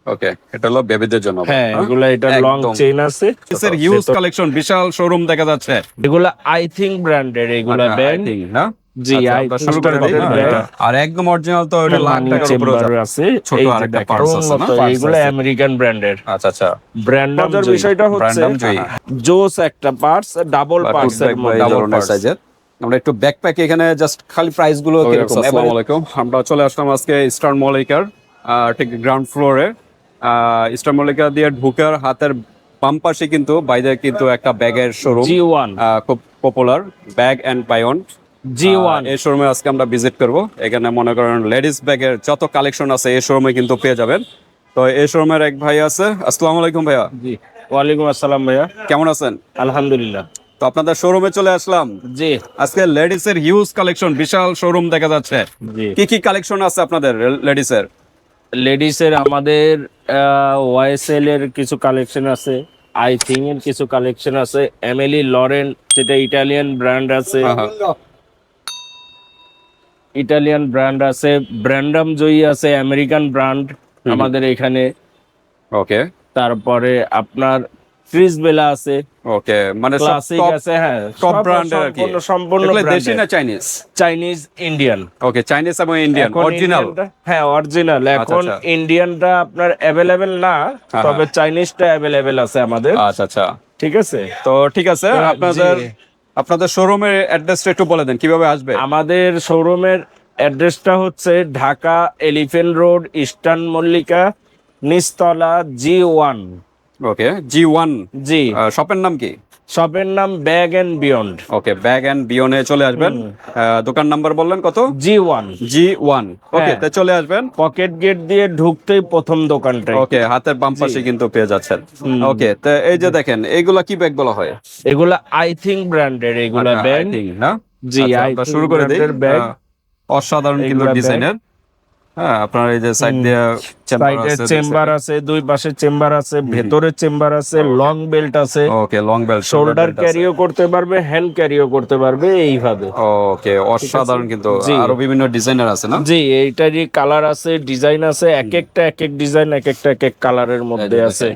ওকে, এটা হলো বেবিদের জন্য। হ্যাঁ, এগুলা এটা লং একদম। চেইন আছে। এর হিউজ কালেকশন, বিশাল শোরুম দেখা যাচ্ছে। এগুলা আই থিং ব্র্যান্ডের, এগুলা আচ্ছা, ব্যাগ। I think, না? জি, আচ্ছা, আই আমরা থিং শুরু করে দিই। ব্র্যান্ডের ব্যাগ। আর একদম অরিজিনাল তো এটা লাখ মানি টাকার উপরে চেম্বার আছে। ছোট এই যে আরেকটা দেখেন, পার্টস আছে না? উন্নত, এগুলা আমেরিকান ব্র্যান্ডের। আচ্ছা আচ্ছা। ব্র্যান্ডাম মজার বিষয়টা হচ্ছে ব্র্যান্ডাম জয়ী। জোস একটা পার্টস, ডাবল পার্টস এর মধ্যে। ডাবল সাইজের। আমরা একটু ব্যাকপ্যাক এখানে জাস্ট খালি প্রাইস গুলো কিরকম? আসসালামু আলাইকুম, আমরা চলে আসলাম আজকে ইস্টার্ন মল্লিকার ঠিক গ্রাউন্ড ফ্লোরে। ইস্টার্ন মল্লিকা দিয়ে ঢুকার হাতের বাম পাশে কিন্তু বাইরে কিন্তু একটা ব্যাগের শোরুম, G1 খুব পপুলার ব্যাগ এন্ড বায়ন। G1 এই শোরুমে আজকে আমরা ভিজিট করব। এখানে মনে করেন লেডিস ব্যাগের যত কালেকশন আছে এই শোরুমে কিন্তু পেয়ে যাবেন। তো এই শোরুমের এক ভাই আছে। আসসালামু আলাইকুম ভাইয়া। জি, ওয়ালাইকুম আসসালাম ভাইয়া, কেমন আছেন? আলহামদুলিল্লাহ। তো আপনাদের শোরুমে চলে আসলাম। জি আজকে লেডিস এর হিউজ কালেকশন, বিশাল শোরুম দেখা যাচ্ছে। জি, কি কি কালেকশন আছে আপনাদের লেডিস এর? লেডিসের আমাদের ওয়াইএসএল এর কিছু কালেকশন আছে, আই থিং এর কিছু কালেকশন আছে, এমিলি লরেন যেটা ইটালিয়ান ব্র্যান্ড আছে, ইটালিয়ান ব্র্যান্ড আছে, ব্র্যান্ডাম জয়ী আছে, আমেরিকান ব্র্যান্ড আমাদের এখানে। ওকে তারপরে আপনার ক্রিস বেলা আছে, ওকে, মানে সব ক্লাসিক টপ আছে। হ্যাঁ, টপ সব ব্র্যান্ডের আর কি। সম্পূর্ণ এগুলো দেশি ব্র্যান্ডের। না Chinese? Chinese Indian. Okay, Chinese এবং ইন্ডিয়ান এখন অরিজিনাল। হ্যাঁ, অরিজিনাল। এখন আচ্ছা। ইন্ডিয়ানটা আপনার অ্যাভেলেবেল না, হ্যাঁ, তবে চাইনিজটা অ্যাভেলেবেল আছে আমাদের। আচ্ছা আচ্ছা। ঠিক আছে, তো ঠিক আছে, তো আপনাদের জি। আপনাদের শোরুমের অ্যাড্রেসটা একটু বলে দেন, কিভাবে আসবে? আমাদের শোরুমের অ্যাড্রেসটা হচ্ছে Dhaka elephant road, eastern Mallika, নিচতলা, G1। ওকে, G1। জি, শপের নাম কি? শপের নাম bag and beyond. Okay, bag and বিয়নে চলে আসবেন। দোকান নাম্বার বললেন কত? G1। G1। ওকে, হ্যাঁ। তে চলে আসবেন। পকেট গেট দিয়ে ঢুকতেই প্রথম দোকানটাই। ওকে, হাতের বাম পাশে কিন্তু পেয়ে যাচ্ছেন। ওকে, তো এই যে দেখেন, এইগুলা কি ব্যাগ বলা হয়? এগুলা আই থিং ব্র্যান্ডের, এগুলা ব্যাগ। I think, না? জি, আচ্ছা, I আমরা think শুরু করে দিই। brand-এর ব্যাগ। অসাধারণ কিন্তু এগুলা ডিজাইনের। হ্যাঁ, আপনার এই যে সাইড দিয়ে চেম্বার সাইডে আছে, চেম্বার আছে, দুই পাশে চেম্বার আছে, ভেতরে চেম্বার আছে, লং বেল্ট আছে। ওকে, লং বেল্ট, শোল্ডার ক্যারিও করতে পারবে, হ্যান্ড ক্যারিও করতে পারবে এইভাবে। ওকে, অসাধারণ কিন্তু। জি। আরো বিভিন্ন ডিজাইনার আছে না? জি, এইটারই কালার আছে, ডিজাইন আছে, এক একটা এক এক ডিজাইন, এক একটা এক এক কালারের মধ্যে আছে।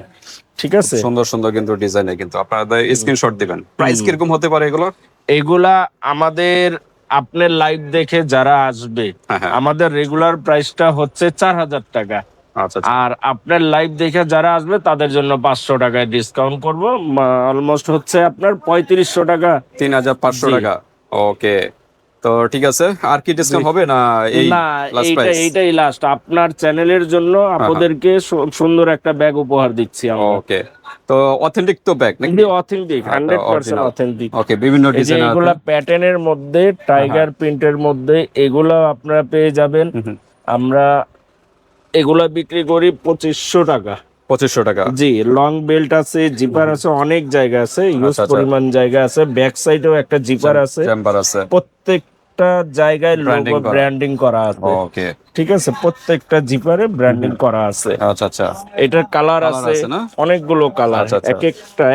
ঠিক আছে, সুন্দর সুন্দর কিন্তু ডিজাইনে কিন্তু আপনারা স্ক্রিনশট দিবেন। প্রাইস কিরকম হতে পারে এগুলো? এগুলা আমাদের আপনার লাইভ দেখে যারা আসবে, হ্যাঁ। আমাদের রেগুলার প্রাইসটা হচ্ছে 4000 টাকা। আচ্ছা। আর আপনার লাইভ দেখে যারা আসবে তাদের জন্য 500 টাকায় ডিসকাউন্ট করব। অলমোস্ট হচ্ছে আপনার 3500 টাকা। 3500 জি। টাকা। ওকে, তো ঠিক আছে। আর কি ডিসকাউন্ট হবে না? এই না, লাস্ট প্রাইস? এইটাই লাস্ট। আপনার চ্যানেলের জন্য আপনাদেরকে সুন্দর একটা ব্যাগ উপহার দিচ্ছি আমরা। ওকে, তো অথেন্টিক তো ব্যাগ নাকি? Authentic, 100% authentic. ওকে, বিভিন্ন এই যে ডিজাইন এগুলা প্যাটার্নের মধ্যে, টাইগার প্রিন্টের মধ্যে, এগুলা আপনারা পেয়ে যাবেন। আমরা এগুলা বিক্রি করি 2500 টাকা। 2500 টাকা। জি, লং বেল্ট আছে, জিপার আছে, অনেক জায়গা আছে, ইউজ পরিমাণ জায়গা আছে। ব্যাক সাইডেও একটা জিপার আছে, চেম্বার আছে। প্রত্যেকটা জায়গায় লোগো ব্র্যান্ডিং করা আছে। ওকে, ঠিক আছে, প্রত্যেকটা জিপারে ব্র্যান্ডিং করা আছে। আচ্ছা। এটার কালার আছে না? অনেকগুলো কালার, আচ্ছা।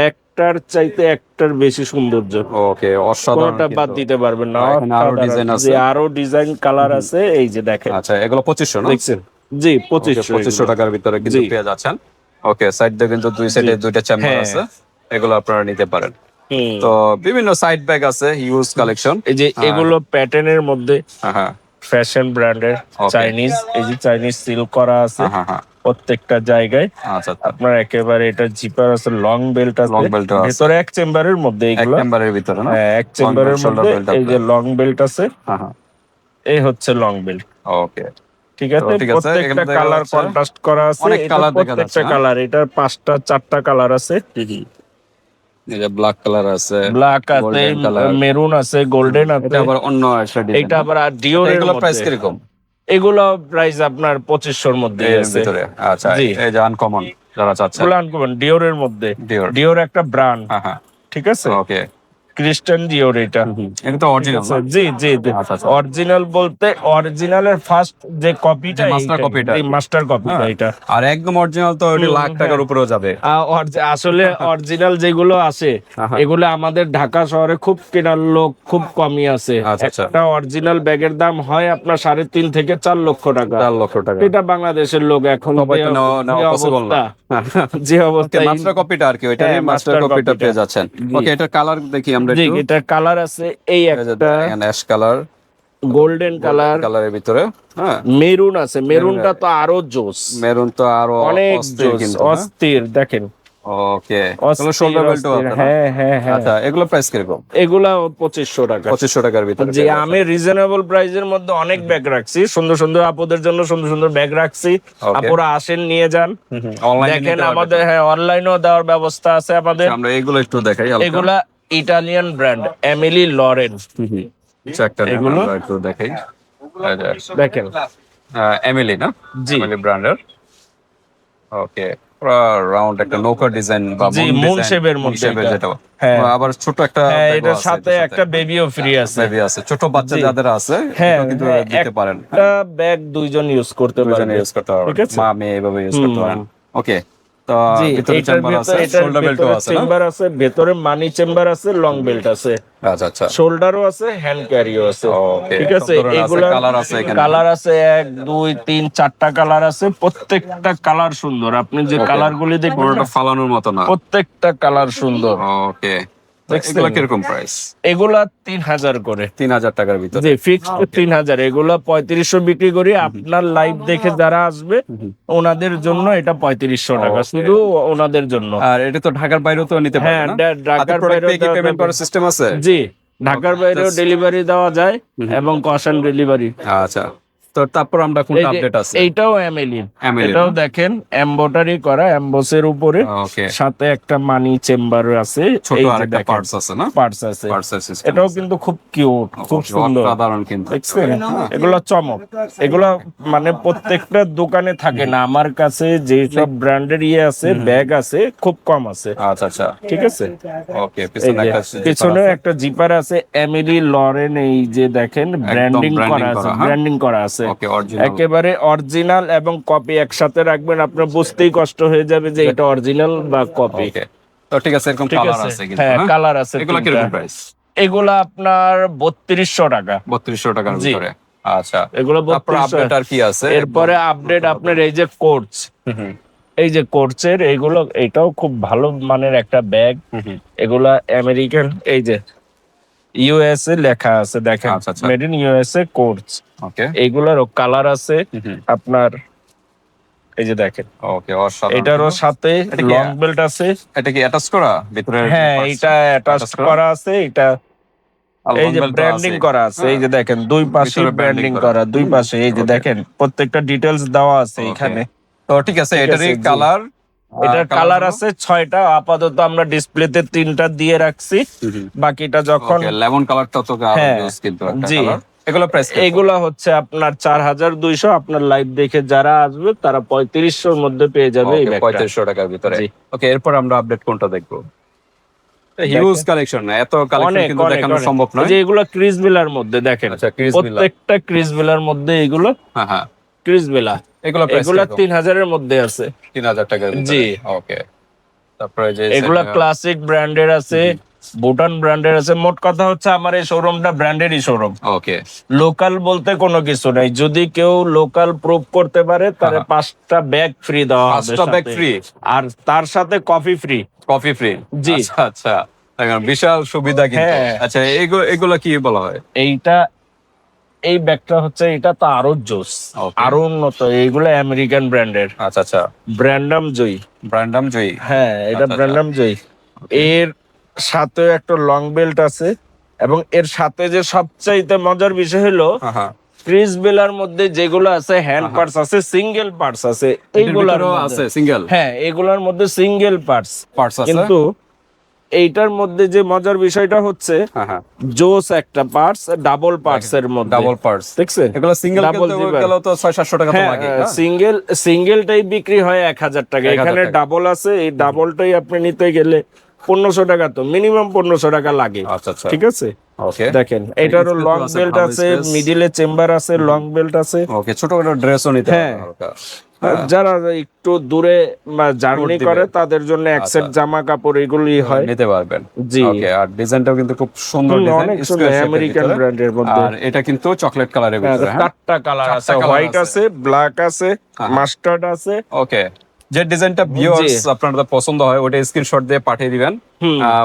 একটার চাইতে একটার বেশি সৌন্দর্য। ওকে, অসাধারণ কোনটা বাদ কিন্তু। দিতে পারবেন না। এখানে আরো ডিজাইন আছে। জি, আরো ডিজাইন কালার আছে, এই যে দেখেন। আচ্ছা, এগুলো 2500 না? দেখছেন? জি, 2500 টাকার ভিতরে কিন্তু জি। পেয়ে যাচ্ছেন। ওকে, সাইড দিয়ে কিন্তু দুই সাইডে দুইটা চেম্বার হ্যাঁ। আছে, এগুলো আপনারা নিতে পারেন। হুম। তো বিভিন্ন সাইড ব্যাগ আছে, হিউজ কালেকশন। এই যে এগুলো প্যাটার্নের মধ্যে, হ্যাঁ। ফ্যাশন ব্র্যান্ডের, Okay. চাইনিজ। এই যে চাইনিজ সিল্ক করা আছে হ্যাঁ। প্রত্যেকটা জায়গায়। আচ্ছা। আপনার একেবারে এটা জিপার আছে, লং বেল্ট আছে, Long belt ও আছে। ভেতরে এক চেম্বারের মধ্যে এক এগুলো। চেম্বারের ভিতরে না? হ্যাঁ, এক চেম্বারের shoulder মধ্যে belt এই যে লং বেল্ট আছে। হ্যাঁ। এই হচ্ছে লং বেল্ট। ওকে, ঠিক আছে, ঠিক আছে, প্রত্যেকটা এখানে দেখা কালার যাচ্ছে কন্ট্রাস্ট করা আছে। অনেক এটা colour দেখা যাচ্ছে, প্রত্যেকটা হ্যাঁ? কালার, এটার 5টা 4টা কালার আছে। এই যে ব্ল্যাক কালার আছে, ব্ল্যাক আছে, golden color। মেরুন আছে, গোল্ডেন আছে। এটা আবার অন্য একটা ডিজাইন। এটা আবার ডিওরের এগুলো প্রাইস মধ্যে। কিরকম? এগুলো প্রাইস আপনার 2500 মধ্যে এর আছে। ভিতরে? আচ্ছা, জি। এই যে আনকমন যারা চাচ্ছেন। ডিওরের মধ্যে। Dior। ডিওর একটা ব্র্যান্ড। হ্যাঁ। ঠিক আছে, ওকে, ক্রিস্টান ডিওর এটা। এটা তো অরিজিনাল না? জি জি আচ্ছা, আচ্ছা। অরিজিনাল বলতে অরিজিনালের ফার্স্ট যে কপিটা, মাস্টার কপিটা, মাস্টার কপিটা এটা। আর একদম অরিজিনাল তো ওটা লাখ টাকার উপরেও যাবে। আসলে অরিজিনাল যেগুলো আছে এগুলো আমাদের ঢাকা শহরে খুব কেনার লোক খুব কমই আছে। আচ্ছা, আচ্ছা। একটা অরিজিনাল ব্যাগের দাম হয় আপনার 3.5 থেকে 4 লক্ষ টাকা। 4 লক্ষ টাকা। এটা বাংলাদেশের লোক এখন সবাই তো নেওয়া পসিবল না। যে অবস্থা মাস্টার কপিটা আর কি, ওইটা হ্যাঁ, মাস্টার master কপিটা copy টা। পেয়ে যাচ্ছেন। জি। ওকে, এটা কালার দেখি আমরা জি একটু। এটা কালার আছে এই একটা অ্যাশ কালার, গোল্ডেন কালার, কালারের ভিতরে, হ্যাঁ। মেরুন আছে, মেরুনটা তো আরো জোস, মেরুন তো আরো অনেক অস্থির জোস, কিন্তু। অস্থির দেখেন। ওকে, তাহলে অস্থির, শোল্ডার বেল্টও অস্থির। আছে না? হ্যাঁ হ্যাঁ হ্যাঁ। আচ্ছা, এগুলো প্রাইস কিরকম? এগুলা 2500 টাকা। 2500 টাকার ভিতরে জি, পেয়ে যাচ্ছেন। আমি রিজনেবল প্রাইসের মধ্যে অনেক ব্যাগ রাখছি, সুন্দর সুন্দর আপুদের জন্য সুন্দর সুন্দর ব্যাগ রাখছি। Okay. আপুরা আসেন নিয়ে যান। অনলাইনে দেখেন আমাদের হ্যাঁ অনলাইনেও দেওয়ার ব্যবস্থা আছে আমাদের। আমরা এগুলো একটু দেখাই হালকা। এগুলা ইটালিয়ান ব্র্যান্ড এমিলি লরেন। একটা এগুলো? আমরা একটু দেখাই। দেখেন এমিলি না? জি। এমিলি ব্র্যান্ডের। ওকে, পুরো রাউন্ড একটা নৌকা ডিজাইন বা জি, মুন শেপের মধ্যে এটা। যেটা। হ্যাঁ। আবার ছোট একটা হ্যাঁ bag ও এটার আছে সাথে একটা বেবিও ফ্রি আছে। বেবি আছে, ছোট বাচ্চা জি। যাদের আছে হ্যাঁ এটাও কিন্তু হ্যাঁ, দিতে পারেন। একটা ব্যাগ দুইজন ইউজ করতে দুইজনে পারবে। ইউজ করতে পারবেন, ঠিক আছে? মা মেয়ে এভাবে ইউজ করতে পারেন। ওকে, তো জি, ভিতরে এটার চেম্বার আছে, ভিতরে এটার শোল্ডার বেল্টও ভিতরে আছে না? চেম্বার আছে, ভেতরে মানি চেম্বার আছে, লং বেল্ট আছে, আচ্ছা আচ্ছা। শোল্ডারও আছে, হ্যান্ড ক্যারিও আছে। Okay, ঠিক সব আছে, ধরনের আছে, এগুলা colour আছে এখানে। কালার আছে 1 2 3 4টা কালার আছে, প্রত্যেকটা কালার সুন্দর। আপনি যে কালার গুলি দেখবেন পুরোটা ফালানোর মতো না। প্রত্যেকটা কালার সুন্দর। ওকে, দেখছেন? এগুলো কিরকম প্রাইস? এগুলা 3000 করে। 3000 টাকার ভিতরে। জি, ফিক্সড 3000। এগুলা 3500 বিক্রি করি। আপনার লাইভ দেখে যারা আসবে ওনাদের জন্য এটা 3500 টাকা, Okay. শুধু ওনাদের জন্য। আর এটা তো ঢাকার বাইরেও তো নিতে হ্যাঁ, পারবেন না? ঢাকার বাইরেও কি পেমেন্ট করার সিস্টেম আছে? জি, ঢাকার বাইরেও just- ডেলিভারি দেওয়া যায় এবং ক্যাশ অন ডেলিভারি। আচ্ছা, তো তারপর আমরা কোনটা আপডেট আছে? এইটাও এমএলই, Emily, এটাও না? দেখেন এমব্রয়ডারি করা, এমবসের উপরে ওকে, সাথে একটা মানি চেম্বার আছে, ছোট এই যে আরেকটা দেখেন, পার্টস আছে না? পার্টস আছে। পার্টসের সিস্টেম এটাও কিন্তু খুব কিউট, খুব সুন্দর। সাধারণ কিন্তু। দেখছেন? এগুলো চমক, এগুলো মানে প্রত্যেকটা দোকানে থাকে না। আমার কাছে যে সব ব্র্যান্ডের আছে ব্যাগ আছে খুব কম আছে। আচ্ছা আচ্ছা, ঠিক আছে, ওকে। এই পিছনে যে, একটা পিছনে একটা জিপার আছে এমিলি লরেন, এই যে দেখেন ব্র্যান্ডিং branding করা আছে, করা, হ্যাঁ? ব্র্যান্ডিং করা আছে। ওকে, অরিজিনাল। একেবারে অরিজিনাল এবং কপি একসাথে রাখবেন, আপনার বুঝতেই কষ্ট হয়ে যাবে যে এটা অরিজিনাল বা কপি। ওকে, তো ঠিক আছে, এরকম ঠিক কালার আছে, আছে কিন্তু, হ্যাঁ হ্যাঁ? কালার আছে এগুলো 3টা। কিরকম প্রাইস? এগুলা আপনার 3200 টাকা। 3200 টাকার জি। ভিতরে। আচ্ছা, এগুলো তারপর 3200। আপডেট আর কি আছে? এরপরে আপডেট আপনার এই যে কোর্স, এই যে কোর্সের এইগুলো, এটাও খুব ভালো মানের একটা ব্যাগ। এগুলা আমেরিকান, এই যে ইউএসএ লেখা আছে দেখেন, আচ্ছা, আচ্ছা। Made in USA course. Okay এইগুলারও কালার আছে আপনার, এই যে দেখেন, ওকে, অসাধারণ। এটারও সাথে এটা কি? লং বেল্ট আছে। এটা কি অ্যাটাচ করা ভিতরে? হ্যাঁ, এটা অ্যাটাচ করা আছে। এটা এই যে ব্র্যান্ডিং করা আছে, এই যে দেখেন দুই পাশে ভিতরে ব্র্যান্ডিং branding করা, দুই পাশে এই যে দেখেন প্রত্যেকটা ডিটেইলস দেওয়া আছে এখানে। তো ঠিক আছে, ঠিক এটারই আছে, জি। কালার, এটার কালার আছে 6টা, আপাতত আমরা ডিসপ্লেতে 3টা দিয়ে রাখছি, বাকিটা যখন লেমন কালারটা তো হ্যাঁ, ইউজ কিন্তু একটা জি। কালার। এগুলো প্রাইস এইগুলা হচ্ছে আপনার 4200। আপনার লাইভ দেখে যারা আসবে তারা 3500-র মধ্যে পেয়ে যাবে এই ব্যাগটা। 3500 টাকার ভিতরে। জি। ওকে, এরপর আমরা আপডেট কোনটা দেখবো? হিউজ কালেকশন, এত কালেকশন অনেক কিন্তু অনেক দেখানো অনেক। সম্ভব এই নয়। যে এগুলো ক্রিস বেলার মধ্যে দেখেন, আচ্ছা, ক্রিস বেলা। প্রত্যেকটা ক্রিস বেলার মধ্যে এগুলো হ্যাঁ হ্যাঁ, ক্রিস বেলা। এগুলো প্রাইস এগুলা 3000-এর মধ্যে আছে। 3000 টাকার ভিতরে। জি। ওকে, তারপরে যে এগুলা ক্লাসিক ব্র্যান্ডের আছে, বুটান ব্র্যান্ডের আছে। মোট কথা হচ্ছে আমার এই শোরুমটা ব্র্যান্ডেরই শোরুম। ওকে, লোকাল বলতে কোনো কিছু নাই। যদি কেউ লোকাল প্রুভ করতে পারে তাহলে 5টা ব্যাগ ফ্রি দেওয়া হবে। 5টা ব্যাগ সাথে। ফ্রি, আর তার সাথে কফি ফ্রি। Coffee free. জি। আচ্ছা আচ্ছা, দেখেন, বিশাল সুবিধা কিন্তু। হ্যাঁ। আচ্ছা, এগুলো কি বলা হয়? এইটা, এই ব্যাগটা হচ্ছে, এটা তো আরো জোস, Okay. আরো উন্নত। এইগুলো আমেরিকান ব্র্যান্ডের, আচ্ছা আচ্ছা, ব্র্যান্ডাম জয়ী। ব্র্যান্ডাম জয়ী। হ্যাঁ, এটা আচ্ছা, ব্র্যান্ডাম জয়ী। এর সাথে একটা লং বেল্ট আছে, এবং এর সাথে যে সবচাইতে মজার বিষয় হলো হ্যাঁ, ক্রিস বেলার মধ্যে যেগুলো আছে হ্যান্ড পার্টস আছে, সিঙ্গেল পার্টস আছে এইগুলার মধ্যে। আছে সিঙ্গেল হ্যাঁ, এগুলার মধ্যে সিঙ্গেল পার্টস। পার্টস আছে। কিন্তু এইটার মধ্যে যে মজার বিষয়টা হচ্ছে হ্যাঁ, জোস একটা পার্টস ডাবল পার্টস এর মধ্যে। Double parts. দেখছেন? এগুলো সিঙ্গেল Double কিনতে zipper। গেলেও তো 600-700 টাকা তো হ্যাঁ, লাগে। সিঙ্গেলটাই বিক্রি হয় 1000 টাকা। 1000 এখানে টাকা। ডাবল আছে, এই ডাবলটাই আপনি নিতে গেলে 1500 টাকা তো মিনিমাম 1500 টাকা লাগে। আচ্ছা আচ্ছা, ঠিক আছে, ওকে। দেখেন এটারও space লং তো আছে, বেল্ট ভালো আছে, space। মিডিলে চেম্বার আছে, লং বেল্ট আছে। ওকে, ছোটখাটো ড্রেসও নিতে হ্যাঁ। পারবে হালকা। যারা একটু দূরে জার্নি দিবে। করে তাদের জন্য এক সেট আচ্ছা। জামা কাপড় এগুলি হয়। নিতে পারবেন। জি। ওকে, আর ডিজাইনটাও কিন্তু খুব সুন্দর ডিজাইন, অনেক সুন্দর, স্কয়ার শেপের আমেরিকান ভিতরে। ব্র্যান্ডের মধ্যে। আর এটা কিন্তু চকলেট কালারের ভিতরে, হ্যাঁ। 4টা কালার আছে, চারটা colour হোয়াইট আছে। আছে, ব্ল্যাক আছে, হ্যাঁ। মাস্টার্ড আছে। ওকে, যে ডিজাইনটা ভিউয়ার্স আপনাদের পছন্দ হয় ওটা স্ক্রিনশট দিয়ে পাঠিয়ে দিবেন।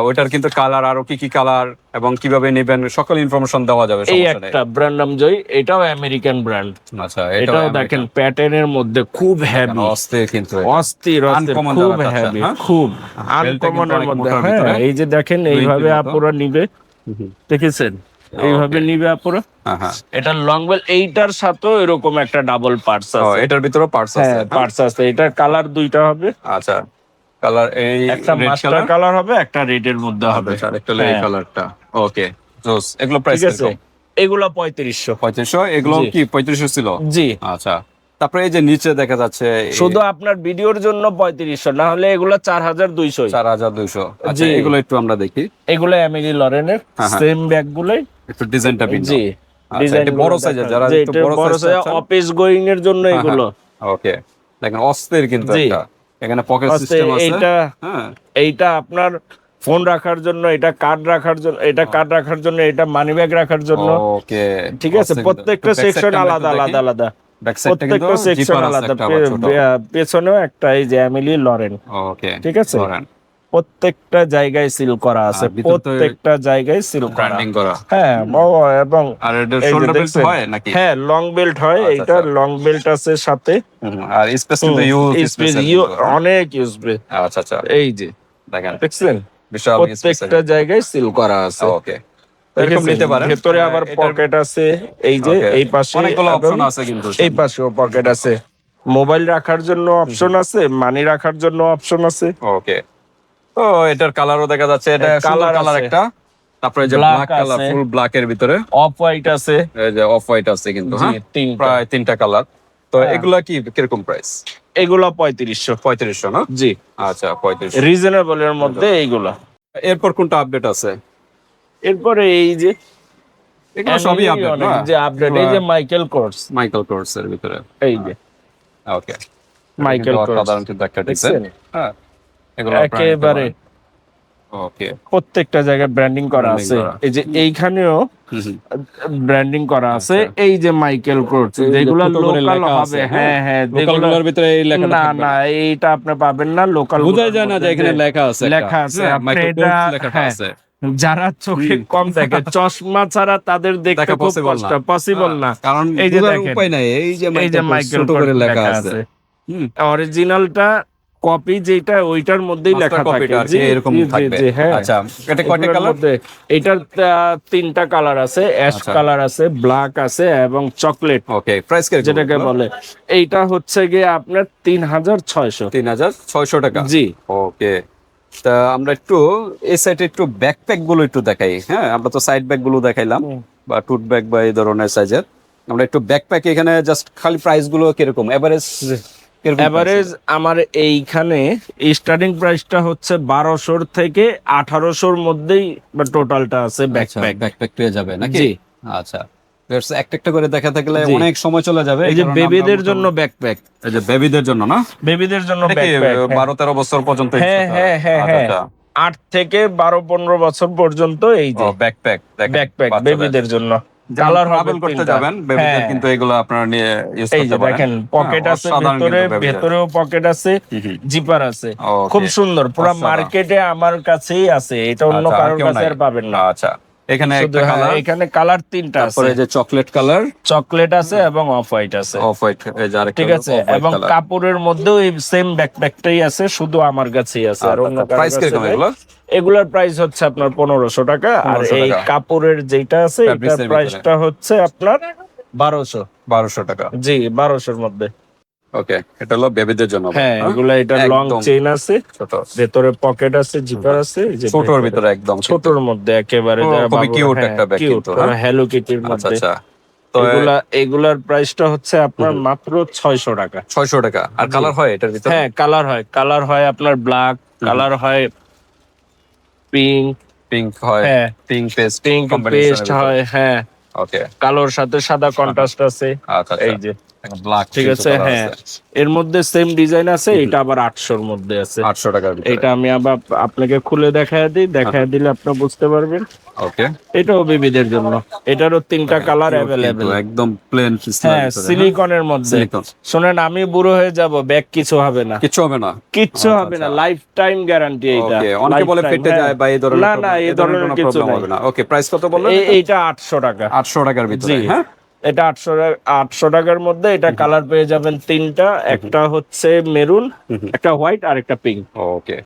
ওইটার কিন্তু কালার, আরো কি কি কালার এবং কিভাবে নেবেন সকল ইনফরমেশন দেওয়া যাবে, এই সমস্যা নেই। একটা ব্র্যান্ড নাম জয়, এটাও আমেরিকান ব্র্যান্ড। আচ্ছা, এটাও দেখেন প্যাটার্নের মধ্যে খুব হেভি, অস্থির কিন্তু এটা। অস্থির Uncommon খুব যারা চাচ্ছেন, হেভি, হ্যাঁ? খুব বেল্টটা কিন্তু আনকমনের অনেক মধ্যে। মোটার হ্যাঁ, ভিতরে। এই যে দেখেন এইভাবে মতো। আপুরা নিবে, দেখেছেন এইভাবে নিবে আপুরা। হ্যাঁ হ্যাঁ। এটা লং বেল, এইটার সাথেও এরকম একটা ডাবল পার্টস ও, আছে। এটার ভিতরে পার্টস আছে, হ্যাঁ, হ্যাঁ? পার্টস আছে। এটার কালার দুইটা হবে, আচ্ছা, কালার এই একটা রেড মাস্টার কালার কালার হবে, একটা রেডের মধ্যে হবে। আর একটা হলো এই হ্যাঁ, কালারটা। ওকে, জোস। এগুলো প্রাইস ঠিক আছে। কত? এগুলা 3500। 3500, এগুলো জি। কি 3500 ছিল? জি, আচ্ছা, তারপরে এই যে নিচে দেখা যাচ্ছে শুধু আপনার ভিডিওর জন্য 3500, না হলে এগুলা 4200। 4200। আচ্ছা, জি। এগুলো একটু আমরা দেখি। এগুলো এমিলি লরেনের হ্যাঁ, হ্যাঁ। সেম ব্যাগ গুলোই। একটু ডিজাইনটা ভিন্ন। জি, আচ্ছা, ডিজাইন এটা বড় সাইজের, যারা একটু বড় সাইজ অফিস গোয়িং এর জন্য এগুলো। ওকে, দেখেন অস্থির কিন্তু জি। একটা। এখানে পকেট আস্তে সিস্টেম আছে। এইটা, হ্যাঁ, এইটা আপনার ফোন রাখার জন্য, এটা কার্ড রাখার জন্য, এটা কার্ড রাখার জন্য, এটা মানি ব্যাগ রাখার জন্য। ওকে, ঠিক আছে, প্রত্যেকটা সেকশন আলাদা আলাদা আলাদা, ব্যাক সাইডটা কিন্তু প্রত্যেকটা সেকশন জিপার আছে আলাদা। একটা আবার ছোট। পেছনেও একটা এই যে এমিলি লরেন। ওকে, ঠিক আছে, ধরেন প্রত্যেকটা জায়গায় সিল করা আছে, আর ভিতর তো প্রত্যেকটা জায়গায় সিল করা। ব্র্যান্ডিং করা। হ্যাঁ, এবং আর এটা এই যে শোল্ডার বেল্ট দেখছেন, হয় নাকি? হ্যাঁ লং বেল্ট হয়। আচ্ছা, এইটা আচ্ছা। লং বেল্ট আছে সাথে। আর স্পেস কিন্তু স্পেস অনেক ইউজবে। আচ্ছা আচ্ছা, এই যে দেখেন দেখছেন, বিশাল স্পেস। প্রত্যেকটা জায়গায় সিল করা আছে। ওকে, এরকম নিতে পারেন। ভেতরে আবার পকেট আছে, এই যে Okay. এই পাশে অনেকগুলো এবং অপশন আছে কিন্তু। এই পাশেও পকেট আছে। মোবাইল রাখার জন্য অপশন আছে, মানি রাখার জন্য অপশন আছে। ওকে, তো এটার কালারও দেখা যাচ্ছে, এটা সুন্দর কালার কালার আছে। একটা। তারপরে যে Black ব্ল্যাক কালার, আছে। ফুল ব্ল্যাক এর ভিতরে অফ হোয়াইট আছে। এই যে অফ হোয়াইট আছে কিন্তু, জি, হ্যাঁ, তিনটা। প্রায় 3টা কালার। তো হ্যাঁ। এগুলা কি কিরকম প্রাইস? এগুলো 3500। 3500 না? জি, আচ্ছা, 3500। রিজনেবল এর মধ্যে এইগুলা। এরপর কোনটা আপডেট আছে? এরপরে এই যে এগুলো সবই আপডেট না? যে আপডেট, এই যে মাইকেল কোর্স, মাইকেল কোর্স এর ভিতরে। এই যে ওকে, মাইকেল কোর্স, সাধারণ কিন্তু একটা ডিজাইন। দেখছেন? হ্যাঁ, এগুলো একেবারে ওকে, প্রত্যেকটা জায়গায় ব্র্যান্ডিং করা Branding আছে। করা। এই যে এইখানেও ব্র্যান্ডিং করা আছে। আচ্ছা। এই যে মাইকেল কোর্স, যেগুলো ছোট করে লোকাল লেখা হবে। আছে, হ্যাঁ হ্যাঁ, লোকালগুলোর ভিতরে এই লেখাটা না থাকবে না, এইটা আপনি পাবেন না। লোকাল বোঝাই যায় না যে এখানে লেখা আছে, লেখা আছে। হ্যাঁ, আপনি মাইকেল এটা, কোর্স লেখাটা হ্যাঁ, আছে। যারা চোখে কম দেখে, চশমা ছাড়া তাদের দেখতে দেখা খুব possible কষ্ট, না। পসিবল না। কারণ এই যে বোঝার দেখেন, উপায় নাই, এই যে এই যে মাইকেল মাইকেল ছোট করে লেখা আছে। অরিজিনালটা কপি যেটা ওইটার মধ্যেই Master লেখা copy থাকে। টা আর কি এরকম থাকবে। হ্যাঁ। আচ্ছা, এটা কয়টা এগুলোর কালার? মধ্যে এইটার 3টা কালার আছে, অ্যাশ আচ্ছা। কালার আছে, ব্ল্যাক আছে এবং চকলেট ওকে, প্রাইস কি যেটাকে বলে। এইটা হচ্ছে গিয়ে আপনার 3600। 3600 টাকা। জি। ওকে, তা আমরা একটু এই সাইডে একটু ব্যাকপ্যাক গুলো একটু দেখাই। হ্যাঁ, আমরা তো সাইড ব্যাগ গুলো দেখাইলাম বা টুট ব্যাগ বা এই ধরনের সাইজের। আমরা একটু ব্যাকপ্যাক এখানে জাস্ট খালি প্রাইস গুলো কিরকম এভারেজ? এভারেজ আমার এইখানে স্টার্টিং প্রাইসটা হচ্ছে 1200 থেকে 1800-র মধ্যেই টোটালটা আছে ব্যাকপ্যাক। ব্যাকপ্যাক পেয়ে যাবে নাকি? জি। আচ্ছা, একটা একটা করে দেখা থাকলে জি। অনেক সময় চলে যাবে। এই যে কারণ আমরা বেবিদের জন্য ব্যাকপ্যাক, এই যে বেবিদের জন্য না? বেবিদের জন্য এটা কি ব্যাকপ্যাক। 12-13 বছর পর্যন্ত? হ্যাঁ হ্যাঁ হ্যাঁ আচ্ছা, হ্যাঁ, আচ্ছা। 8 থেকে 12-15 বছর পর্যন্ত এই যে ব্যাকপ্যাক, ব্যাকপ্যাক বেবিদের জন্য। কালার হবে ট্রাভেল করতে 3টা। যাবেন বেবিদের, হ্যাঁ। কিন্তু এগুলো আপনারা নিয়ে ইউজ এই যে করতে পারেন। দেখেন, পকেট হ্যাঁ, আছে অসাধারণ ভিতরে, কিন্তু বেবিদের। ভেতরেও পকেট আছে, জিপার আছে। ওকে, খুব সুন্দর, পুরো অসাধারণ। মার্কেটে আমার কাছেই আছে, এটা অন্য আচ্ছা, আর কারোর কেউ কাছে নাই? আর পাবেন না। আচ্ছা, এখানে শুধু একটা হ্যাঁ, কালার, এখানে কালার 3টা আছে, তারপরে যে চকলেট কালার, চকলেট আছে এবং অফ হোয়াইট আছে। অফ হোয়াইট, এই যে আরেকটা ঠিক আছে, off white এবং color। কাপড়ের মধ্যেও এই সেম ব্যাকপ্যাকটাই আছে, শুধু আমার কাছেই আছে, আর অন্য কারোর প্রাইস কাছে কিরকম নাই। এগুলো? এগুলার প্রাইস হচ্ছে আপনার 1500 টাকা। আর 1500 এই টাকা। কাপড়ের যেটা আছে Fabrics এটার এর ভিতরে। প্রাইসটা হচ্ছে আপনার 1200। 1200 টাকা। জি, 1200-র মধ্যে। ওকে, এটা হলো বেবিদের জন্য। হ্যাঁ, এগুলা এটা লং একদম চেইন আছে, ছোট, ভেতরে পকেট আছে, জিপার আছে। এই যে ছোটর ভিতরে একদম ছোটর মধ্যে একেবারে, ও, যারা খুবই বাবুরা- cute হ্যাঁ, একটা bag cute, কিন্তু, হ্যাঁ? হ্যালো কিটির আচ্ছা মধ্যে। আচ্ছা, তো এগুলার প্রাইসটা হচ্ছে আপনার মাত্র 600 টাকা। 600 টাকা। আর কালার হয় এটার ভিতরে? হ্যাঁ, কালার হয়, কালার হয় আপনার ব্ল্যাক, কালার হয় পিঙ্ক, পিঙ্ক হয়, হ্যাঁ পিঙ্ক পেস্ট পিঙ্ক পেস্ট হয়, হ্যাঁ ওকে কালোর সাথে সাদা কন্ট্রাস্ট আছে। আচ্ছা এই যে ব্ল্যাক ঠিক আছে, হ্যাঁ এর মধ্যে সেম ডিজাইন আছে, এটা আবার 800 এর মধ্যে আছে। 800 টাকার ভিতরে এটা আমি আবার আপনাকে খুলে দেখায় দিই, দেখায় দিলে আপনি বুঝতে পারবেন। ওকে এটাও বেবিদের জন্য, এটারও 3টা কালার অ্যাভেলেবেল। একদম প্লেন হ্যাঁ সিলিকনের মধ্যে। শুনেন আমি বুড়ো হয়ে যাব, ব্যাগ কিছু হবে না, কিছু হবে না, কিচ্ছু হবে না, লাইফ টাইম গ্যারান্টি এটা। ওকে অনেকে বলে ফেটে যায় বা এই ধরনের না না এই ধরনের কোনো কিছু প্রবলেম নাই। হবে না। ওকে প্রাইস কত বললেন? এইটা 800 টাকা। 800 টাকার ভিতরে, জি হ্যাঁ এটা 800 টাকার মধ্যে। এটা কালার পেয়ে যাবেন 3টা, একটা হচ্ছে মেরুন, একটা হোয়াইট আর একটা পিঙ্ক। ওকে